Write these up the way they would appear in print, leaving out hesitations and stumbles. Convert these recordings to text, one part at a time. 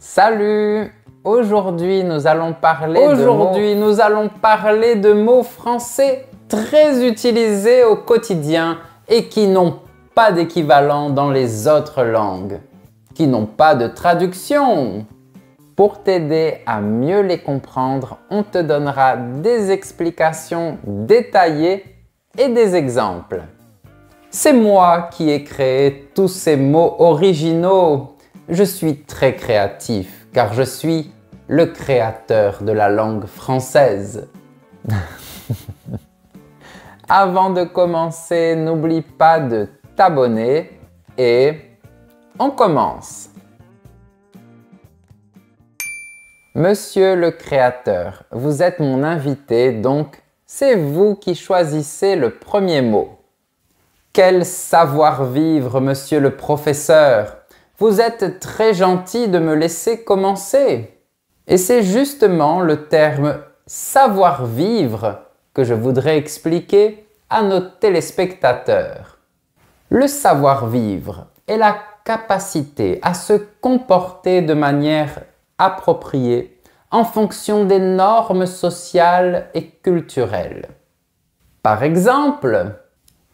Salut! Aujourd'hui, nous allons parler de mots français très utilisés au quotidien et qui n'ont pas d'équivalent dans les autres langues, qui n'ont pas de traduction. Pour t'aider à mieux les comprendre, on te donnera des explications détaillées et des exemples. C'est moi qui ai créé tous ces mots originaux. Je suis très créatif car je suis le créateur de la langue française. Avant de commencer, n'oublie pas de t'abonner et on commence. Monsieur le créateur, vous êtes mon invité, donc c'est vous qui choisissez le premier mot. Quel savoir-vivre, monsieur le professeur! Vous êtes très gentil de me laisser commencer. Et c'est justement le terme savoir-vivre que je voudrais expliquer à nos téléspectateurs. Le savoir-vivre est la capacité à se comporter de manière appropriée en fonction des normes sociales et culturelles. Par exemple,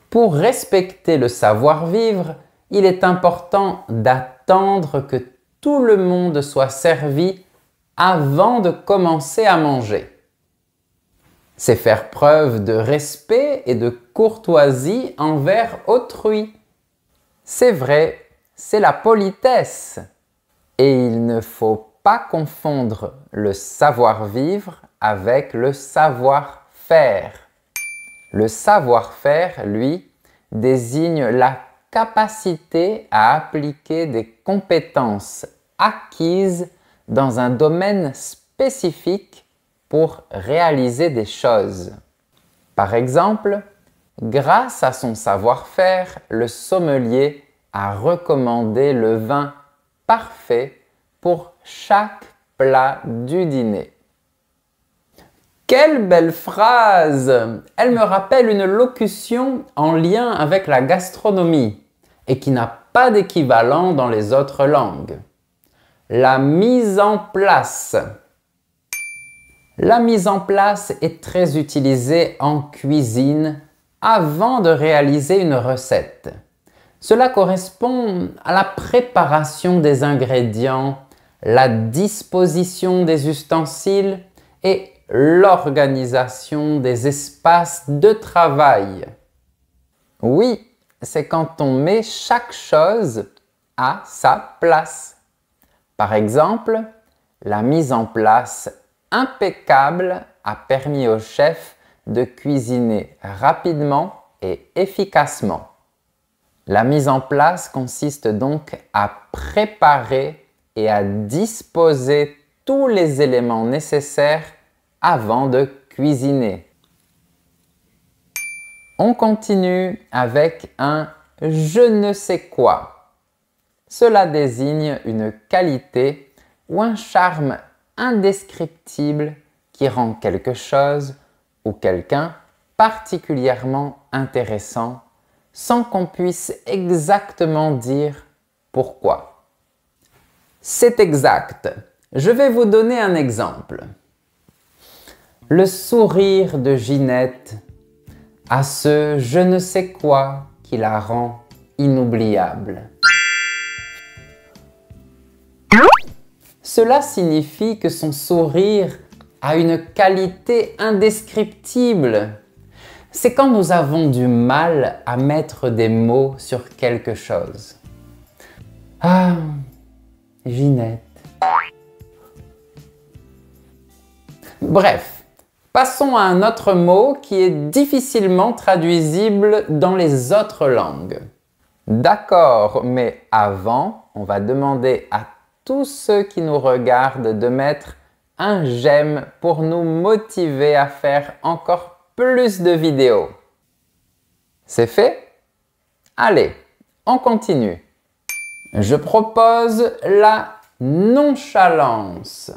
pour respecter le savoir-vivre, il est important d'attendre que tout le monde soit servi avant de commencer à manger. C'est faire preuve de respect et de courtoisie envers autrui. C'est vrai, c'est la politesse. Et il ne faut pas confondre le savoir-vivre avec le savoir-faire. Le savoir-faire, lui, désigne la capacité à appliquer des compétences acquises dans un domaine spécifique pour réaliser des choses. Par exemple, grâce à son savoir-faire, le sommelier a recommandé le vin parfait pour chaque plat du dîner. Quelle belle phrase! Elle me rappelle une locution en lien avec la gastronomie et qui n'a pas d'équivalent dans les autres langues. La mise en place. La mise en place est très utilisée en cuisine avant de réaliser une recette. Cela correspond à la préparation des ingrédients, la disposition des ustensiles et l'organisation des espaces de travail. Oui, c'est quand on met chaque chose à sa place. Par exemple, la mise en place impeccable a permis au chef de cuisiner rapidement et efficacement. La mise en place consiste donc à préparer et à disposer tous les éléments nécessaires avant de cuisiner. On continue avec un « je ne sais quoi ». Cela désigne une qualité ou un charme indescriptible qui rend quelque chose ou quelqu'un particulièrement intéressant sans qu'on puisse exactement dire pourquoi. C'est exact. Je vais vous donner un exemple. Le sourire de Ginette a ce je ne sais quoi qui la rend inoubliable. Cela signifie que son sourire a une qualité indescriptible. C'est quand nous avons du mal à mettre des mots sur quelque chose. Ah, Ginette. Bref. Passons à un autre mot qui est difficilement traduisible dans les autres langues. D'accord, mais avant, on va demander à tous ceux qui nous regardent de mettre un j'aime pour nous motiver à faire encore plus de vidéos. C'est fait? Allez, on continue. Je propose la nonchalance.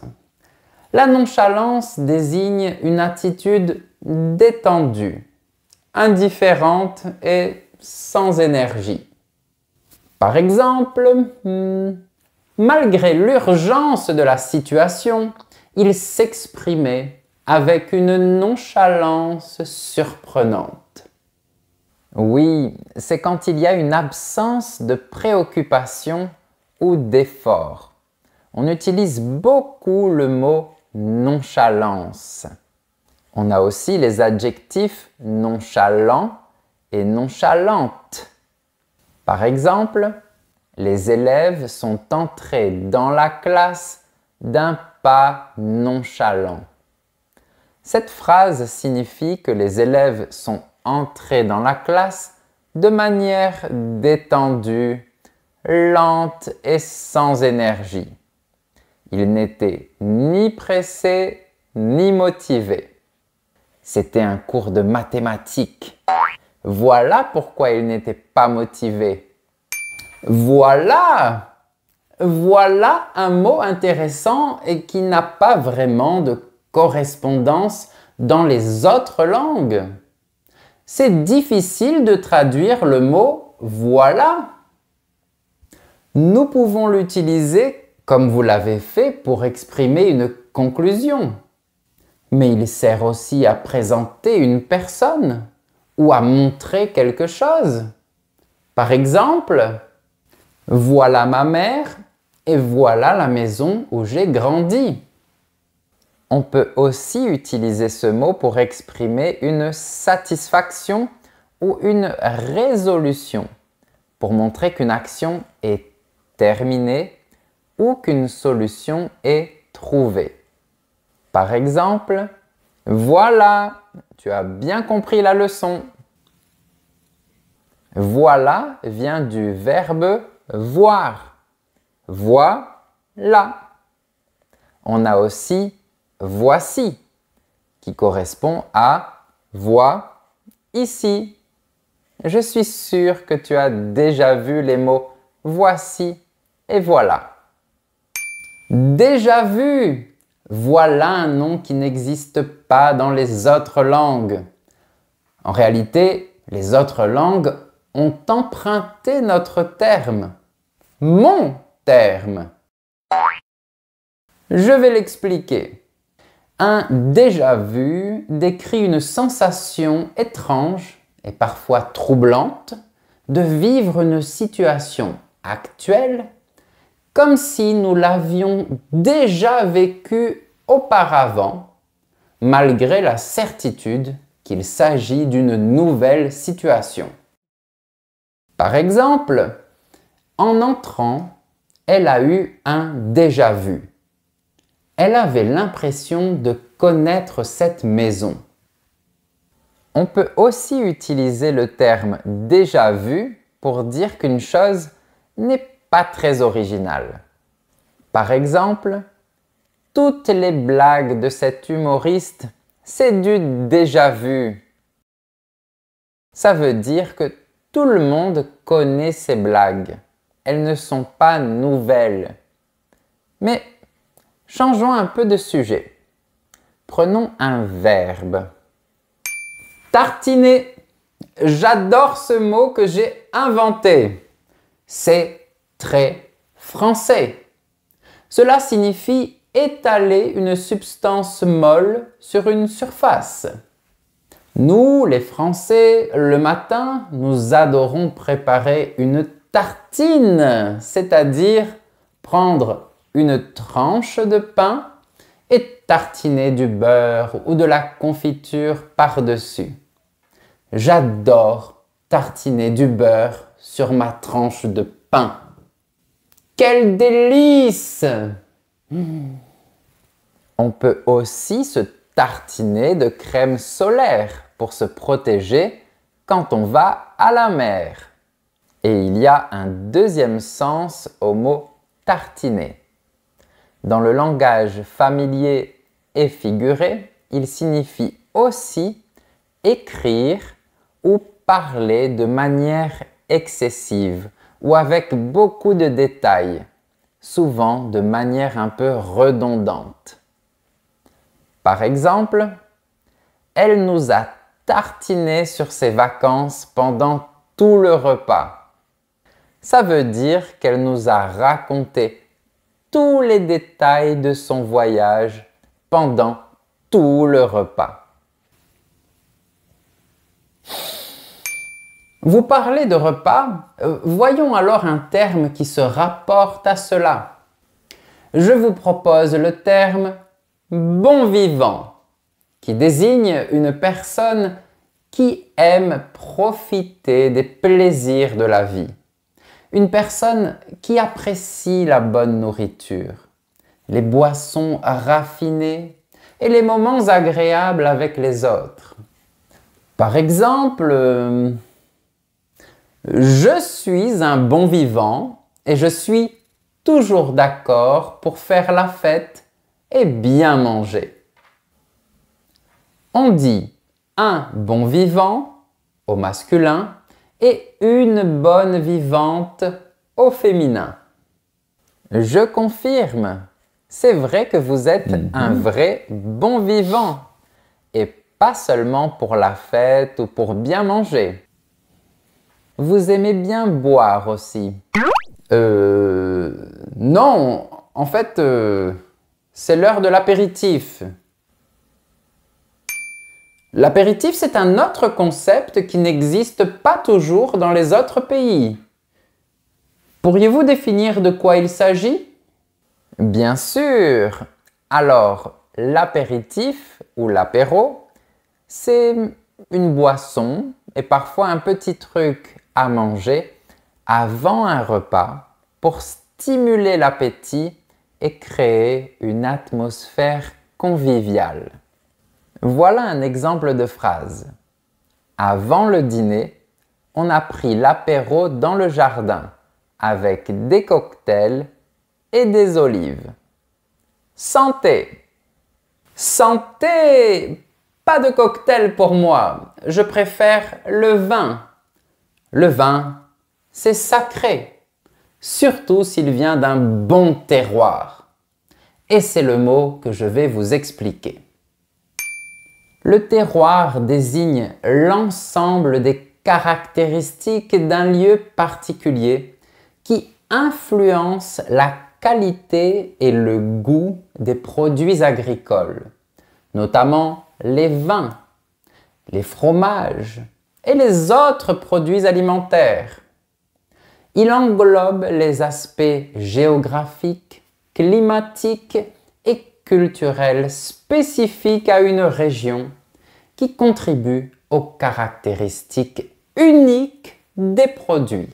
La nonchalance désigne une attitude détendue, indifférente et sans énergie. Par exemple, Malgré l'urgence de la situation, il s'exprimait avec une nonchalance surprenante. Oui, c'est quand il y a une absence de préoccupation ou d'effort. On utilise beaucoup le mot nonchalance. On a aussi les adjectifs nonchalant et nonchalante. Par exemple, les élèves sont entrés dans la classe d'un pas nonchalant. Cette phrase signifie que les élèves sont entrés dans la classe de manière détendue, lente et sans énergie. Ils n'étaient ni pressés ni motivés. C'était un cours de mathématiques. Voilà pourquoi ils n'étaient pas motivés. Voilà un mot intéressant et qui n'a pas vraiment de correspondance dans les autres langues. C'est difficile de traduire le mot « voilà ». Nous pouvons l'utiliser comme vous l'avez fait pour exprimer une conclusion. Mais il sert aussi à présenter une personne ou à montrer quelque chose. Par exemple, « Voilà ma mère et voilà la maison où j'ai grandi ». On peut aussi utiliser ce mot pour exprimer une satisfaction ou une résolution, pour montrer qu'une action est terminée ou qu'une solution est trouvée. Par exemple, « Voilà, tu as bien compris la leçon ». Voilà vient du verbe voir. Voilà. On a aussi voici, qui correspond à vois ici. Je suis sûr que tu as déjà vu les mots voici et voilà. Déjà vu, voilà un nom qui n'existe pas dans les autres langues. En réalité, les autres langues ont emprunté notre terme, mon terme. Je vais l'expliquer. Un déjà vu décrit une sensation étrange et parfois troublante de vivre une situation actuelle comme si nous l'avions déjà vécue auparavant, malgré la certitude qu'il s'agit d'une nouvelle situation. Par exemple, en entrant, elle a eu un déjà vu. Elle avait l'impression de connaître cette maison. On peut aussi utiliser le terme « déjà vu » pour dire qu'une chose n'est pas très originale. Par exemple, « Toutes les blagues de cet humoriste, c'est du déjà vu ». Ça veut dire que tout le monde connaît ces blagues. Elles ne sont pas nouvelles. Mais changeons un peu de sujet. Prenons un verbe. Tartiner. J'adore ce mot que j'ai inventé. C'est très français. Cela signifie étaler une substance molle sur une surface. Nous, les Français, le matin, nous adorons préparer une tartine, c'est-à-dire prendre une tranche de pain et tartiner du beurre ou de la confiture par-dessus. J'adore tartiner du beurre sur ma tranche de pain. Quel délice! On peut aussi se tartiner de crème solaire pour se protéger quand on va à la mer. Et il y a un deuxième sens au mot tartiner. Dans le langage familier et figuré, il signifie aussi écrire ou parler de manière excessive ou avec beaucoup de détails, souvent de manière un peu redondante. Par exemple, elle nous a tartiné sur ses vacances pendant tout le repas. Ça veut dire qu'elle nous a raconté tous les détails de son voyage pendant tout le repas. Vous parlez de repas, voyons alors un terme qui se rapporte à cela. Je vous propose le terme « bon vivant » qui désigne une personne qui aime profiter des plaisirs de la vie. Une personne qui apprécie la bonne nourriture, les boissons raffinées et les moments agréables avec les autres. Par exemple, je suis un bon vivant et je suis toujours d'accord pour faire la fête et bien manger. On dit un bon vivant au masculin et une bonne vivante au féminin. Je confirme, c'est vrai que vous êtes un vrai bon vivant et pas seulement pour la fête ou pour bien manger. Vous aimez bien boire aussi? Non, en fait, c'est l'heure de l'apéritif. L'apéritif, c'est un autre concept qui n'existe pas toujours dans les autres pays. Pourriez-vous définir de quoi il s'agit? Bien sûr! Alors, l'apéritif ou l'apéro, c'est une boisson et parfois un petit truc à manger avant un repas pour stimuler l'appétit et créer une atmosphère conviviale. Voilà un exemple de phrase. Avant le dîner, on a pris l'apéro dans le jardin avec des cocktails et des olives. Santé! Santé! Pas de cocktail pour moi, je préfère le vin. Le vin, c'est sacré, surtout s'il vient d'un bon terroir. Et c'est le mot que je vais vous expliquer. Le terroir désigne l'ensemble des caractéristiques d'un lieu particulier qui influence la qualité et le goût des produits agricoles, notamment les vins, les fromages et les autres produits alimentaires. Il englobe les aspects géographiques, climatiques et culturels spécifiques à une région qui contribuent aux caractéristiques uniques des produits.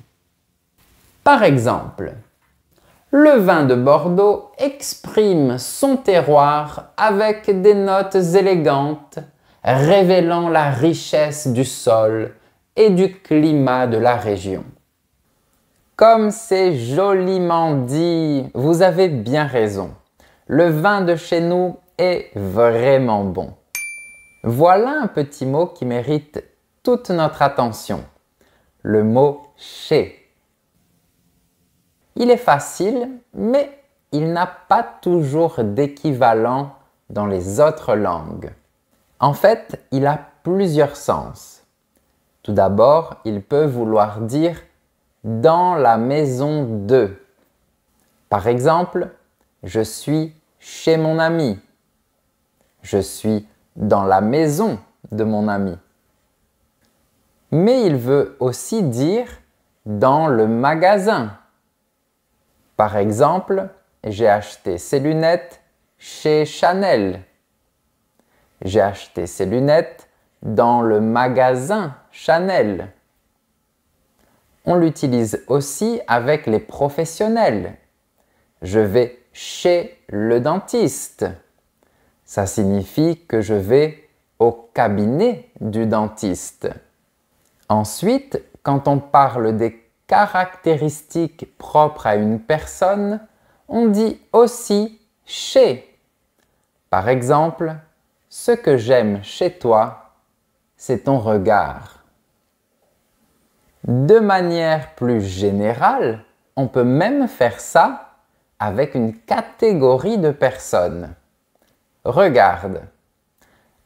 Par exemple, le vin de Bordeaux exprime son terroir avec des notes élégantes, révélant la richesse du sol et du climat de la région. Comme c'est joliment dit, vous avez bien raison. Le vin de chez nous est vraiment bon. Voilà un petit mot qui mérite toute notre attention. Le mot « chez ». Il est facile, mais il n'a pas toujours d'équivalent dans les autres langues. En fait, il a plusieurs sens. Tout d'abord, il peut vouloir dire « dans la maison de ». Par exemple, je suis chez mon ami. Je suis dans la maison de mon ami. Mais il veut aussi dire dans le magasin. Par exemple, j'ai acheté ces lunettes chez Chanel. J'ai acheté ces lunettes dans le magasin Chanel. On l'utilise aussi avec les professionnels. Je vais chez le dentiste. Ça signifie que je vais au cabinet du dentiste. Ensuite, quand on parle des caractéristiques propres à une personne, on dit aussi chez. Par exemple, ce que j'aime chez toi, c'est ton regard. De manière plus générale, on peut même faire ça avec une catégorie de personnes. Regarde,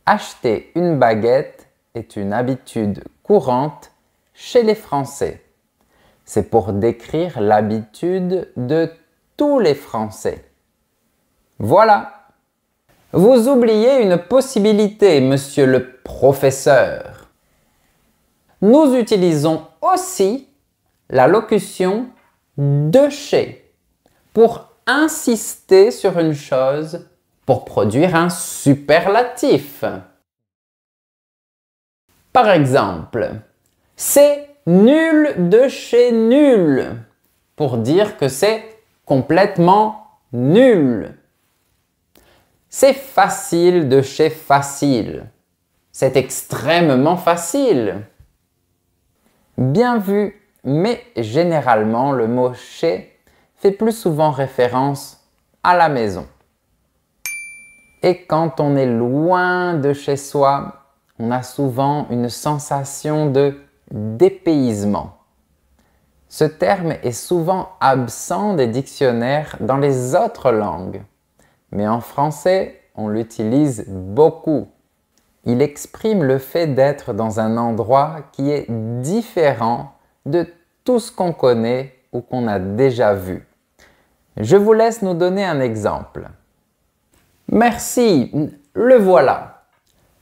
acheter une baguette est une habitude courante chez les Français. C'est pour décrire l'habitude de tous les Français. Voilà. Vous oubliez une possibilité, monsieur le professeur. Nous utilisons aussi la locution de chez pour insister sur une chose, pour produire un superlatif. Par exemple, c'est nul de chez nul, pour dire que c'est complètement nul. C'est facile de chez facile. C'est extrêmement facile. Bien vu, mais généralement le mot chez fait plus souvent référence à la maison. Et quand on est loin de chez soi, on a souvent une sensation de dépaysement. Ce terme est souvent absent des dictionnaires dans les autres langues, mais en français, on l'utilise beaucoup. Il exprime le fait d'être dans un endroit qui est différent de tout ce qu'on connaît ou qu'on a déjà vu. Je vous laisse nous donner un exemple. Merci, le voilà.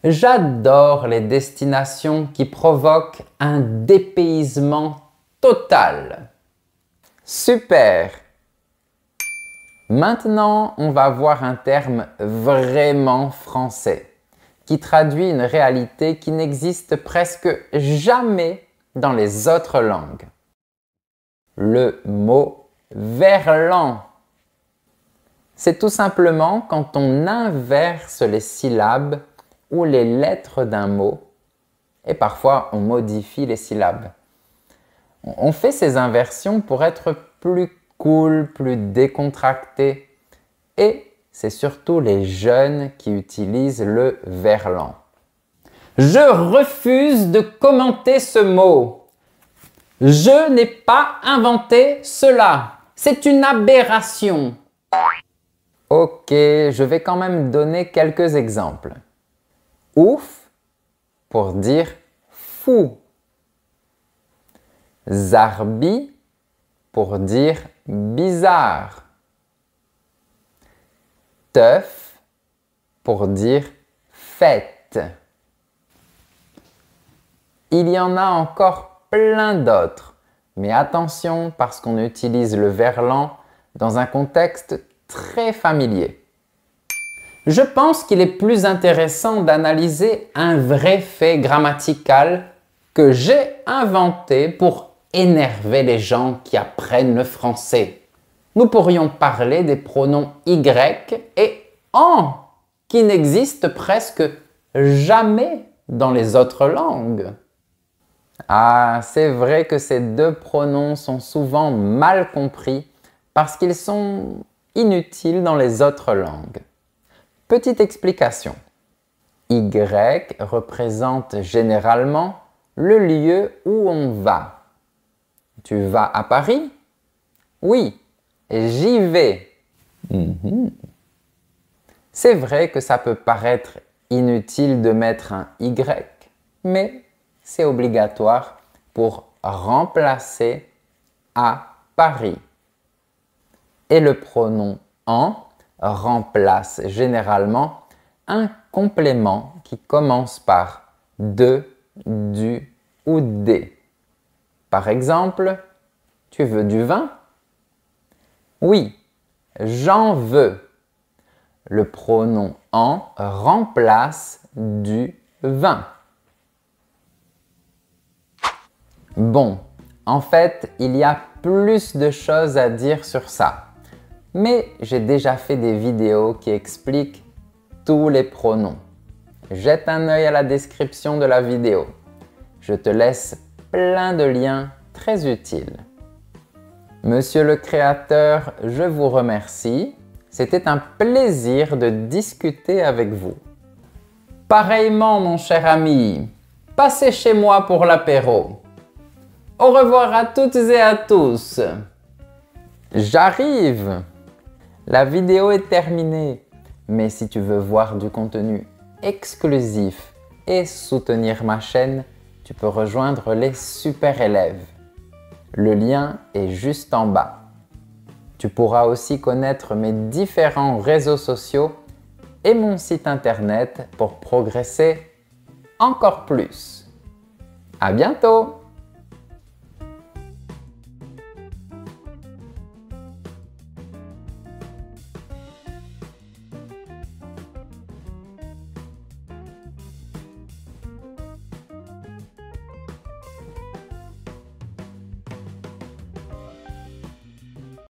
J'adore les destinations qui provoquent un dépaysement total. Super! Maintenant, on va voir un terme vraiment français qui traduit une réalité qui n'existe presque jamais dans les autres langues. Le mot verlan. C'est tout simplement quand on inverse les syllabes ou les lettres d'un mot et parfois on modifie les syllabes. On fait ces inversions pour être plus cool, plus décontracté et c'est surtout les jeunes qui utilisent le verlan. Je refuse de commenter ce mot. Je n'ai pas inventé cela. C'est une aberration. Ok, je vais quand même donner quelques exemples. Ouf pour dire fou. Zarbi pour dire bizarre. Teuf pour dire fête. Il y en a encore plein d'autres, mais attention parce qu'on utilise le verlan dans un contexte très familier. Je pense qu'il est plus intéressant d'analyser un vrai fait grammatical que j'ai inventé pour énerver les gens qui apprennent le français. Nous pourrions parler des pronoms y et en qui n'existent presque jamais dans les autres langues. Ah, c'est vrai que ces deux pronoms sont souvent mal compris parce qu'ils sont inutiles dans les autres langues. Petite explication. Y représente généralement le lieu où on va. Tu vas à Paris? Oui, j'y vais. C'est vrai que ça peut paraître inutile de mettre un Y, mais c'est obligatoire pour remplacer à Paris. Et le pronom en remplace généralement un complément qui commence par de, du ou des. Par exemple, tu veux du vin? Oui, j'en veux. Le pronom en remplace du vin. Bon, en fait, il y a plus de choses à dire sur ça. Mais j'ai déjà fait des vidéos qui expliquent tous les pronoms. Jette un œil à la description de la vidéo. Je te laisse plein de liens très utiles. Monsieur le créateur, je vous remercie. C'était un plaisir de discuter avec vous. Pareillement, mon cher ami, passez chez moi pour l'apéro. Au revoir à toutes et à tous. J'arrive. La vidéo est terminée, mais si tu veux voir du contenu exclusif et soutenir ma chaîne, tu peux rejoindre les super élèves. Le lien est juste en bas. Tu pourras aussi connaître mes différents réseaux sociaux et mon site internet pour progresser encore plus. À bientôt!